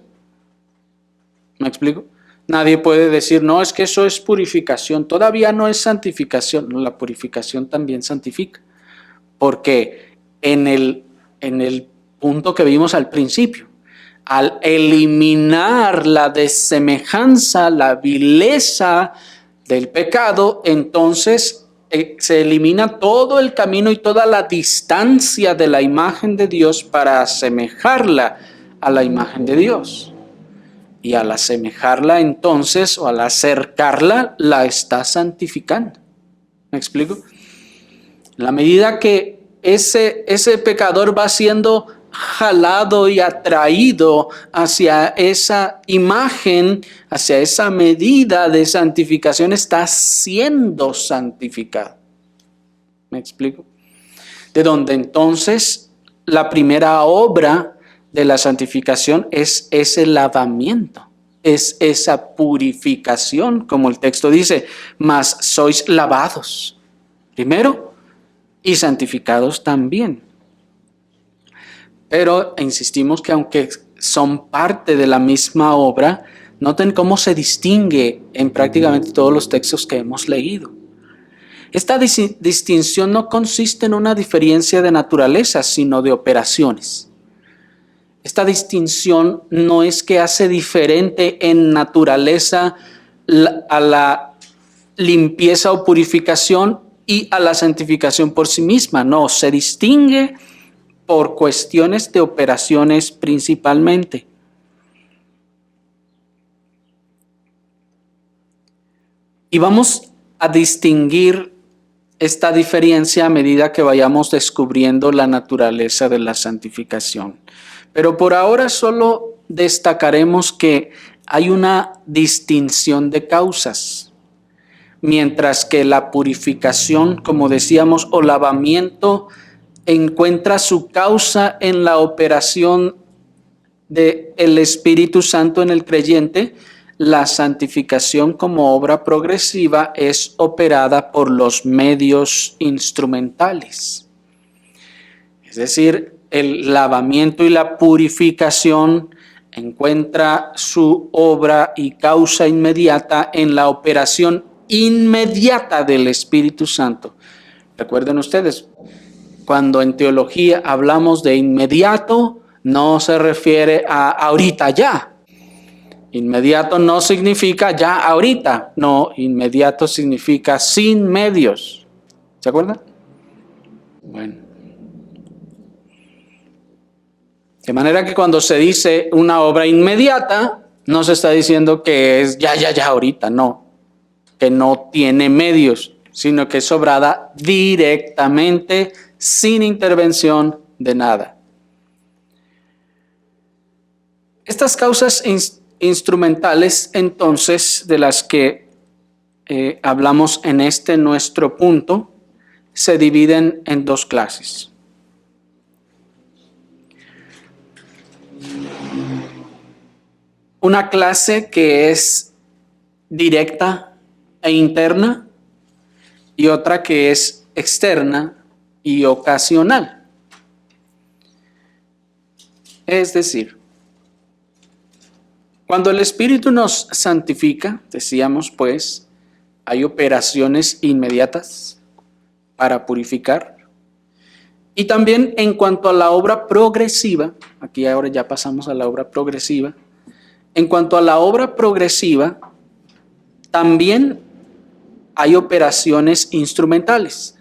¿Me explico? Nadie puede decir, no, es que eso es purificación, todavía no es santificación. No, la purificación también santifica. Porque en el punto que vimos al principio, al eliminar la desemejanza, la vileza del pecado, entonces se elimina todo el camino y toda la distancia de la imagen de Dios para asemejarla a la imagen de Dios. Y al asemejarla entonces, o al acercarla, la está santificando. ¿Me explico? En la medida que ese pecador va siendo jalado y atraído hacia esa imagen, hacia esa medida de santificación, está siendo santificado. ¿Me explico? De donde entonces la primera obra de la santificación es ese lavamiento, es esa purificación, como el texto dice, mas sois lavados primero y santificados también. Pero insistimos que aunque son parte de la misma obra, noten cómo se distingue en prácticamente todos los textos que hemos leído. Esta distinción no consiste en una diferencia de naturaleza, sino de operaciones. Esta distinción no es que hace diferente en naturaleza a la limpieza o purificación y a la santificación por sí misma. No, se distingue por cuestiones de operaciones principalmente. Y vamos a distinguir esta diferencia a medida que vayamos descubriendo la naturaleza de la santificación. Pero por ahora solo destacaremos que hay una distinción de causas. Mientras que la purificación, como decíamos, o lavamiento, encuentra su causa en la operación del Espíritu Santo en el creyente, la santificación como obra progresiva es operada por los medios instrumentales. Es decir, el lavamiento y la purificación encuentra su obra y causa inmediata en la operación inmediata del Espíritu Santo. Recuerden ustedes, cuando en teología hablamos de inmediato, no se refiere a ahorita ya. Inmediato no significa ya ahorita. No, inmediato significa sin medios. ¿Se acuerdan? Bueno. De manera que cuando se dice una obra inmediata, no se está diciendo que es ya ahorita, no. Que no tiene medios, sino que es obrada directamente, sin intervención de nada. Estas causas instrumentales, entonces, de las que hablamos en nuestro punto, se dividen en dos clases. Una clase que es directa e interna y otra que es externa y ocasional. Es decir, cuando el Espíritu nos santifica, decíamos pues, hay operaciones inmediatas para purificar. Y también en cuanto a la obra progresiva, aquí ahora ya pasamos a la obra progresiva, en cuanto a la obra progresiva, también hay operaciones instrumentales.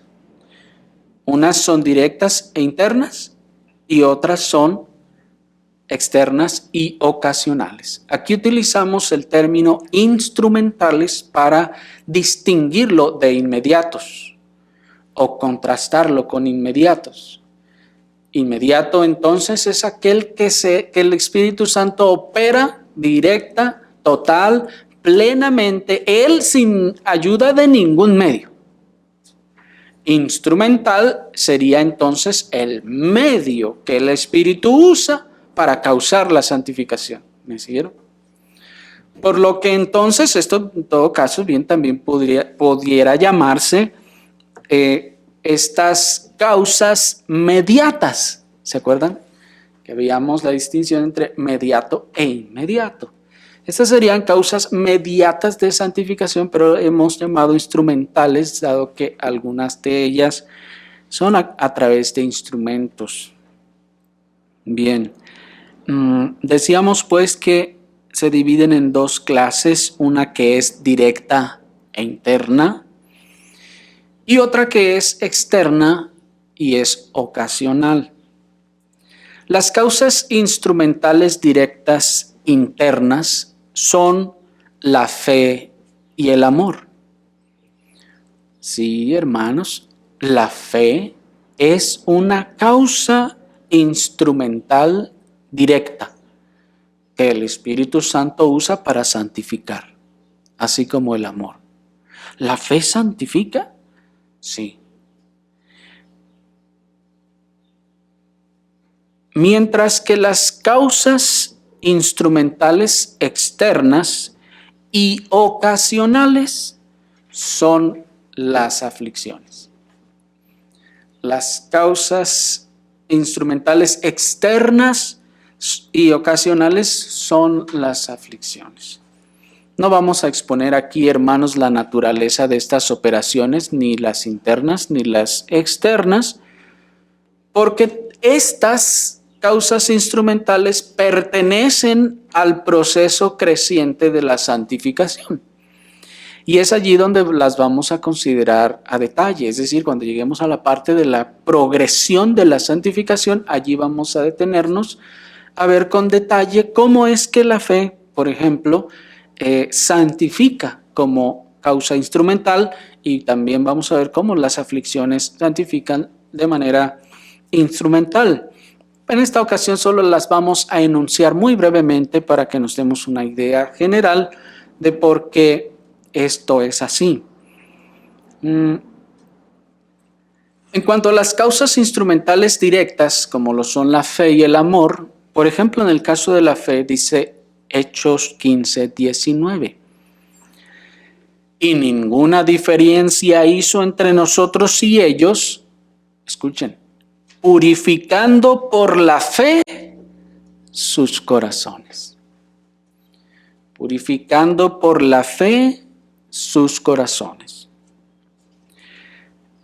Unas son directas e internas y otras son externas y ocasionales. Aquí utilizamos el término instrumentales para distinguirlo de inmediatos o contrastarlo con inmediatos. Inmediato entonces es aquel que el Espíritu Santo opera directa total, plenamente, Él sin ayuda de ningún medio. Instrumental sería entonces el medio que el Espíritu usa para causar la santificación. ¿Me siguieron? Por lo que entonces esto en todo caso bien también pudiera llamarse estas causas mediatas. ¿Se acuerdan? Que veíamos la distinción entre mediato e inmediato. Estas serían causas mediatas de santificación, pero hemos llamado instrumentales, dado que algunas de ellas son a través de instrumentos. Bien, decíamos pues que se dividen en dos clases, una que es directa e interna, y otra que es externa y es ocasional. Las causas instrumentales directas internas son la fe y el amor. Sí, hermanos, la fe es una causa instrumental directa que el Espíritu Santo usa para santificar, así como el amor. ¿La fe santifica? Sí. Mientras que las causas instrumentales externas y ocasionales son las aflicciones. Las causas instrumentales externas y ocasionales son las aflicciones. No vamos a exponer aquí, hermanos, la naturaleza de estas operaciones, ni las internas ni las externas, porque estas causas instrumentales pertenecen al proceso creciente de la santificación. Y es allí donde las vamos a considerar a detalle, es decir, cuando lleguemos a la parte de la progresión de la santificación, allí vamos a detenernos a ver con detalle cómo es que la fe, por ejemplo, santifica como causa instrumental, y también vamos a ver cómo las aflicciones santifican de manera instrumental. En esta ocasión solo las vamos a enunciar muy brevemente para que nos demos una idea general de por qué esto es así. En cuanto a las causas instrumentales directas, como lo son la fe y el amor, por ejemplo, en el caso de la fe dice Hechos 15:19. Y ninguna diferencia hizo entre nosotros y ellos, escuchen, purificando por la fe sus corazones. Purificando por la fe sus corazones.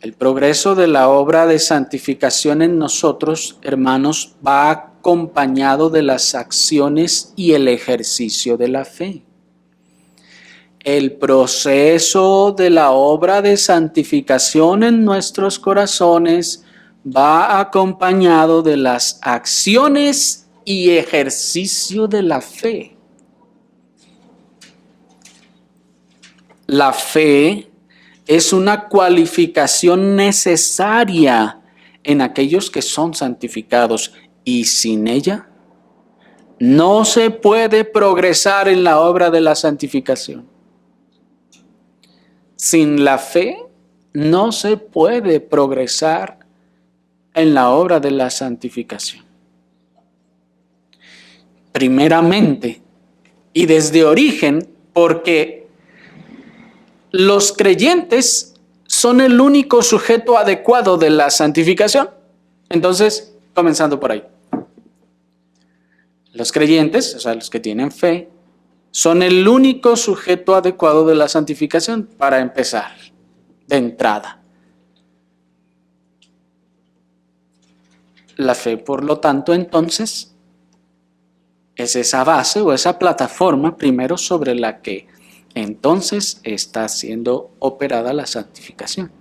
El progreso de la obra de santificación en nosotros, hermanos, va acompañado de las acciones y el ejercicio de la fe. El proceso de la obra de santificación en nuestros corazones va acompañado de las acciones y ejercicio de la fe. La fe es una cualificación necesaria en aquellos que son santificados, y sin ella no se puede progresar en la obra de la santificación. Sin la fe no se puede progresar en la obra de la santificación. Primeramente, y desde origen, porque los creyentes son el único sujeto adecuado de la santificación. Entonces, comenzando por ahí. Los creyentes, o sea, los que tienen fe, son el único sujeto adecuado de la santificación para empezar, de entrada. La fe, por lo tanto, entonces, es esa base o esa plataforma primero sobre la que entonces está siendo operada la santificación.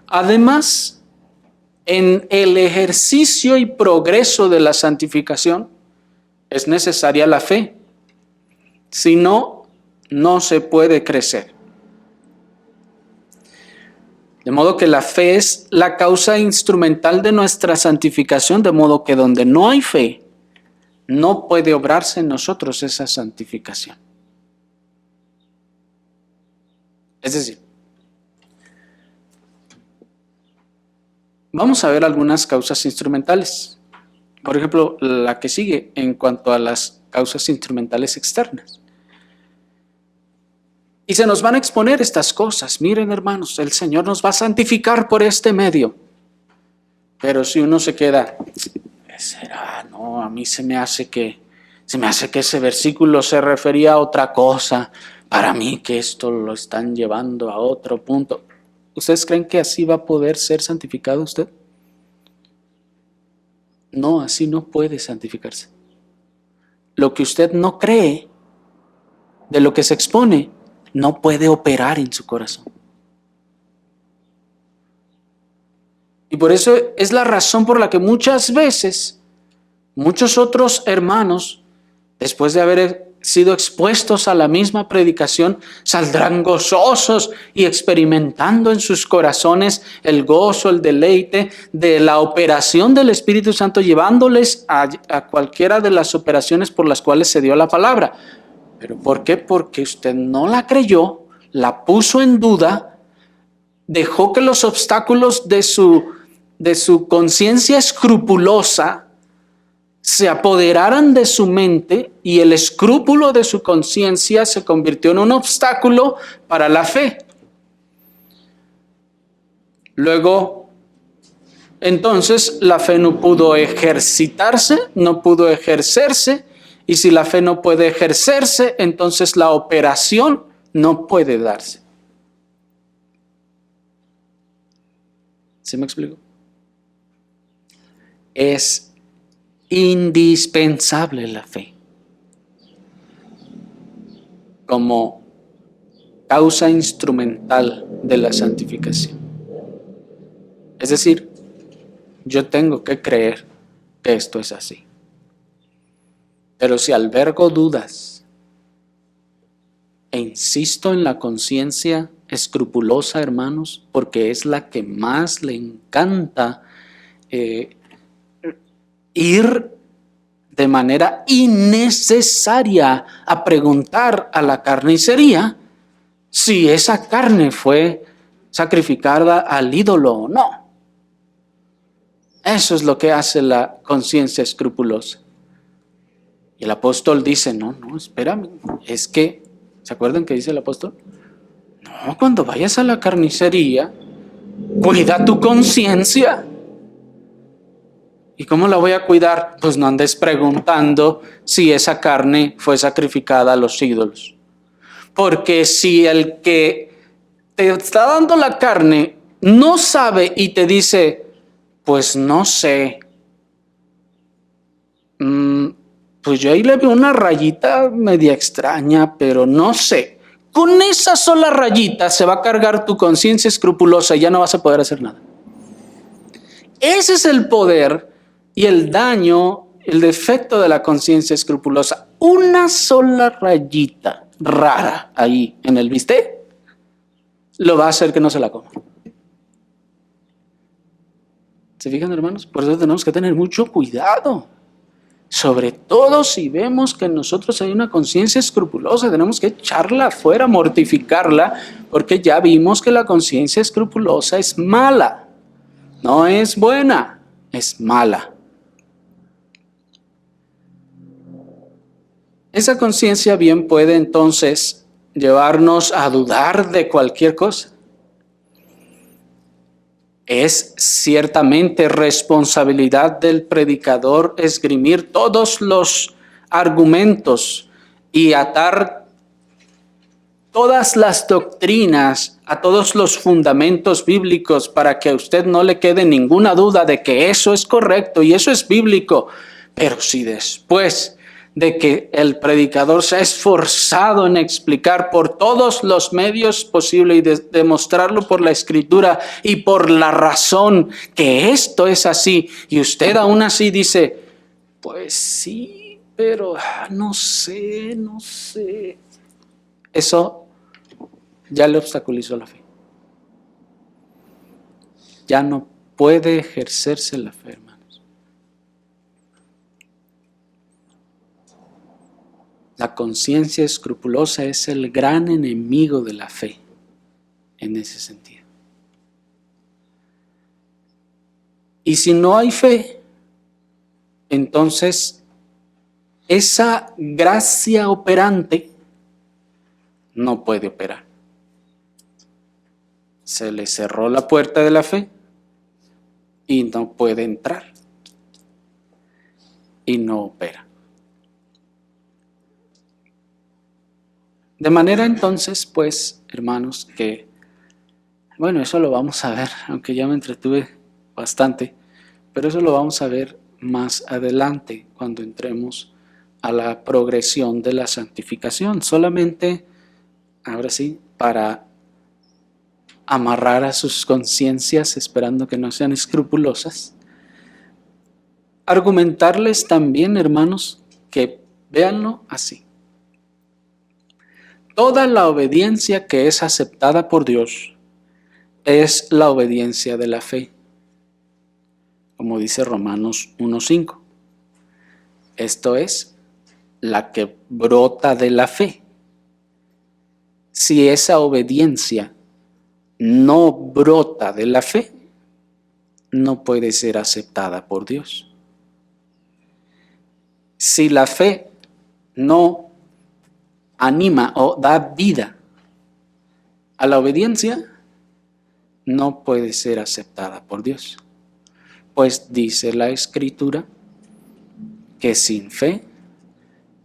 Además, en el ejercicio y progreso de la santificación es necesaria la fe. Si no, no se puede crecer. De modo que la fe es la causa instrumental de nuestra santificación, de modo que donde no hay fe, no puede obrarse en nosotros esa santificación. Es decir, vamos a ver algunas causas instrumentales. Por ejemplo, la que sigue en cuanto a las causas instrumentales externas. Y se nos van a exponer estas cosas. Miren, hermanos, el Señor nos va a santificar por este medio. Pero si uno se queda, ¿qué será? No, a mí se me hace que ese versículo se refería a otra cosa. Para mí que esto lo están llevando a otro punto. ¿Ustedes creen que así va a poder ser santificado usted? No, así no puede santificarse. Lo que usted no cree, de lo que se expone, no puede operar en su corazón. Y por eso es la razón por la que muchas veces, muchos otros hermanos, después de haber sido expuestos a la misma predicación, saldrán gozosos y experimentando en sus corazones el gozo, el deleite de la operación del Espíritu Santo, llevándoles a cualquiera de las operaciones por las cuales se dio la palabra. ¿Pero por qué? Porque usted no la creyó, la puso en duda, dejó que los obstáculos de su conciencia escrupulosa se apoderaran de su mente y el escrúpulo de su conciencia se convirtió en un obstáculo para la fe. Luego, entonces, la fe no pudo ejercitarse, no pudo ejercerse, y si la fe no puede ejercerse, entonces la operación no puede darse. ¿Sí me explico? Es indispensable la fe como causa instrumental de la santificación. Es decir, yo tengo que creer que esto es así. Pero si albergo dudas e insisto en la conciencia escrupulosa, hermanos, porque es la que más le encanta ir de manera innecesaria a preguntar a la carnicería si esa carne fue sacrificada al ídolo o no. Eso es lo que hace la conciencia escrupulosa. Y el apóstol dice, no, espérame, es que, ¿se acuerdan que dice el apóstol? No, cuando vayas a la carnicería, cuida tu conciencia. ¿Y cómo la voy a cuidar? Pues no andes preguntando si esa carne fue sacrificada a los ídolos. Porque si el que te está dando la carne no sabe y te dice, pues no sé, pues yo ahí le veo una rayita media extraña, pero no sé. Con esa sola rayita se va a cargar tu conciencia escrupulosa y ya no vas a poder hacer nada. Ese es el poder y el daño, el defecto de la conciencia escrupulosa. Una sola rayita rara ahí en el bistec lo va a hacer que no se la coma. ¿Se fijan, hermanos? Por eso tenemos que tener mucho cuidado. Sobre todo si vemos que en nosotros hay una conciencia escrupulosa, tenemos que echarla afuera, mortificarla, porque ya vimos que la conciencia escrupulosa es mala. No es buena, es mala. Esa conciencia bien puede entonces llevarnos a dudar de cualquier cosa. Es ciertamente responsabilidad del predicador esgrimir todos los argumentos y atar todas las doctrinas a todos los fundamentos bíblicos para que a usted no le quede ninguna duda de que eso es correcto y eso es bíblico. Pero si después de que el predicador se ha esforzado en explicar por todos los medios posibles y demostrarlo por la escritura y por la razón que esto es así, y usted aún así dice, pues sí, pero no sé, eso ya le obstaculizó la fe. Ya no puede ejercerse la fe, hermanos. La conciencia escrupulosa es el gran enemigo de la fe en ese sentido. Y si no hay fe, entonces esa gracia operante no puede operar. Se le cerró la puerta de la fe y no puede entrar. Y no opera. De manera entonces, pues, hermanos, que, bueno, eso lo vamos a ver, aunque ya me entretuve bastante, pero eso lo vamos a ver más adelante cuando entremos a la progresión de la santificación. Solamente, ahora sí, para amarrar a sus conciencias, esperando que no sean escrupulosas, argumentarles también, hermanos, que véanlo así. Toda la obediencia que es aceptada por Dios es la obediencia de la fe, como dice Romanos 1:5. Esto es la que brota de la fe. Si esa obediencia no brota de la fe, no puede ser aceptada por Dios. Si la fe no anima o da vida a la obediencia, no puede ser aceptada por Dios. Pues dice la Escritura que sin fe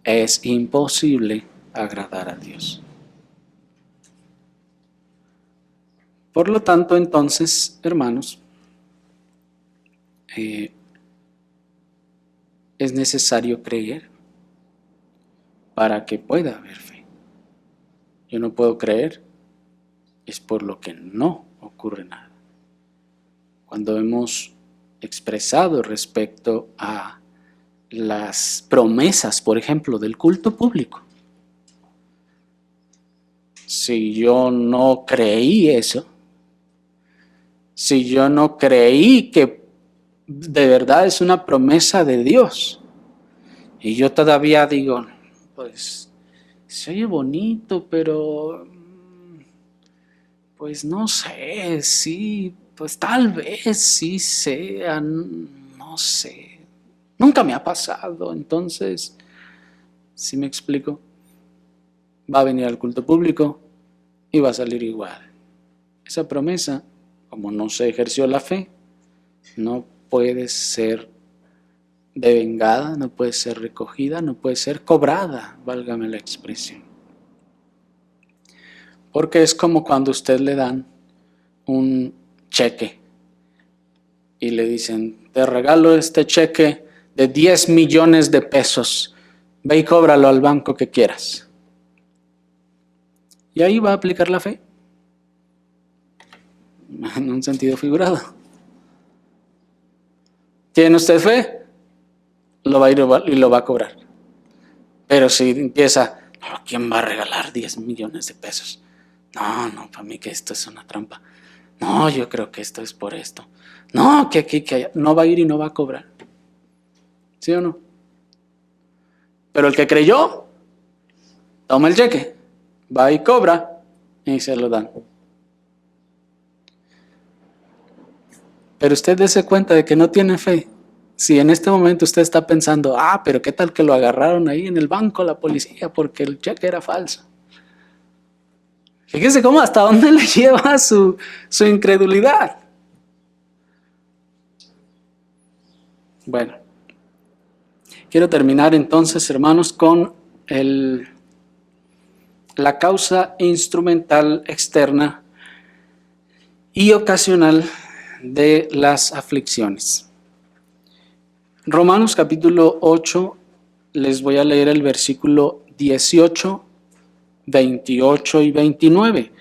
es imposible agradar a Dios. Por lo tanto, entonces, hermanos, es necesario creer para que pueda haber fe. Yo no puedo creer, es por lo que no ocurre nada. Cuando hemos expresado respecto a las promesas, por ejemplo, del culto público, si yo no creí eso, si yo no creí que de verdad es una promesa de Dios, y yo todavía digo, pues se oye bonito, pero pues no sé, sí, pues tal vez sí sea, no sé, nunca me ha pasado. Entonces, ¿sí me explico? Va a venir al culto público y va a salir igual. Esa promesa, como no se ejerció la fe, no puede ser devengada, no puede ser recogida, no puede ser cobrada, válgame la expresión. Porque es como cuando a usted le dan un cheque y le dicen, te regalo este cheque de 10 millones de pesos, ve y cóbralo al banco que quieras. Y ahí va a aplicar la fe, en un sentido figurado. ¿Tiene usted fe? Lo va a ir y lo va a cobrar. Pero si empieza, no, ¿quién va a regalar 10 millones de pesos? No, para mí que esto es una trampa. No, yo creo que esto es por esto. No, que aquí, que allá. No va a ir y no va a cobrar. ¿Sí o no? Pero el que creyó, toma el cheque, va y cobra y se lo dan. Pero usted dése cuenta de que no tiene fe. Si en este momento usted está pensando, pero ¿qué tal que lo agarraron ahí en el banco la policía porque el cheque era falso? Fíjese cómo hasta dónde le lleva su incredulidad. Bueno, quiero terminar entonces, hermanos, con la causa instrumental externa y ocasional de las aflicciones. Romanos capítulo 8, les voy a leer el versículo 18, 28 y 29,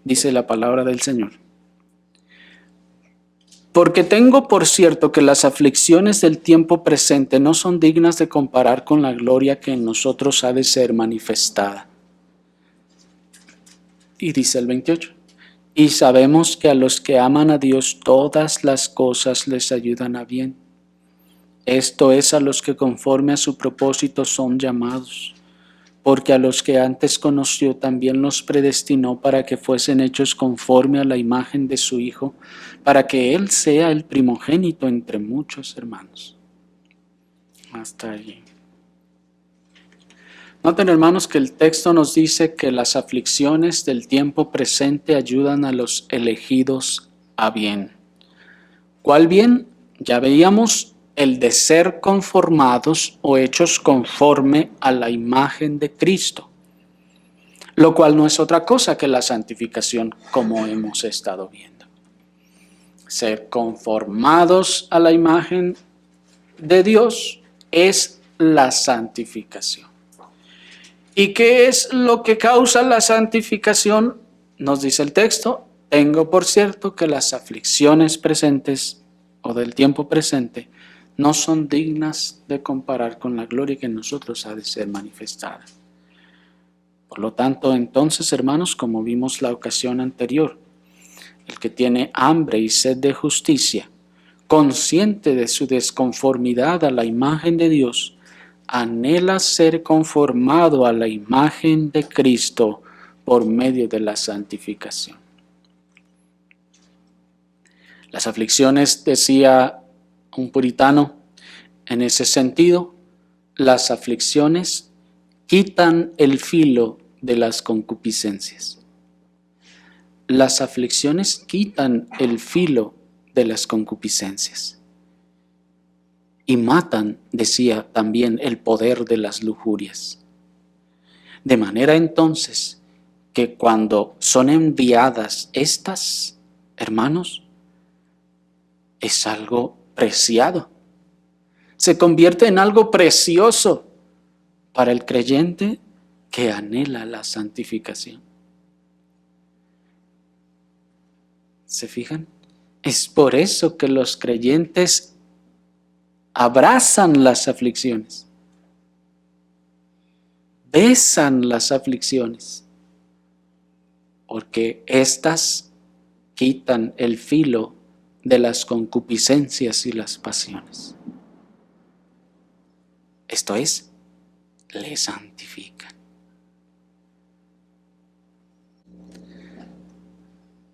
dice la palabra del Señor. Porque tengo por cierto que las aflicciones del tiempo presente no son dignas de comparar con la gloria que en nosotros ha de ser manifestada. Y dice el 28. Y sabemos que a los que aman a Dios todas las cosas les ayudan a bien. Esto es a los que conforme a su propósito son llamados. porque a los que antes conoció también los predestinó para que fuesen hechos conforme a la imagen de su Hijo, para que Él sea el primogénito entre muchos hermanos. Hasta allí. Noten, hermanos, que el texto nos dice que las aflicciones del tiempo presente ayudan a los elegidos a bien. ¿Cuál bien? Ya veíamos el de ser conformados o hechos conforme a la imagen de Cristo, lo cual no es otra cosa que la santificación, como hemos estado viendo. Ser conformados a la imagen de Dios es la santificación. ¿Y qué es lo que causa la santificación? Nos dice el texto: tengo por cierto que las aflicciones presentes o del tiempo presente no son dignas de comparar con la gloria que en nosotros ha de ser manifestada. Por lo tanto, entonces, hermanos, como vimos la ocasión anterior, el que tiene hambre y sed de justicia, consciente de su desconformidad a la imagen de Dios, anhela ser conformado a la imagen de Cristo por medio de la santificación. Las aflicciones, decía un puritano, en ese sentido, las aflicciones quitan el filo de las concupiscencias. Las aflicciones quitan el filo de las concupiscencias. Y matan, decía también, el poder de las lujurias. De manera entonces que cuando son enviadas estas, hermanos, es algo preciado. Se convierte en algo precioso para el creyente que anhela la santificación. ¿Se fijan? Es por eso que los creyentes abrazan las aflicciones, besan las aflicciones, porque éstas quitan el filo de las concupiscencias y las pasiones. Esto es, le santifican.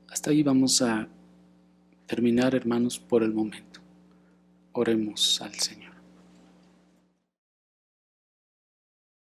Hasta ahí vamos a terminar, hermanos, por el momento. Oremos al Señor.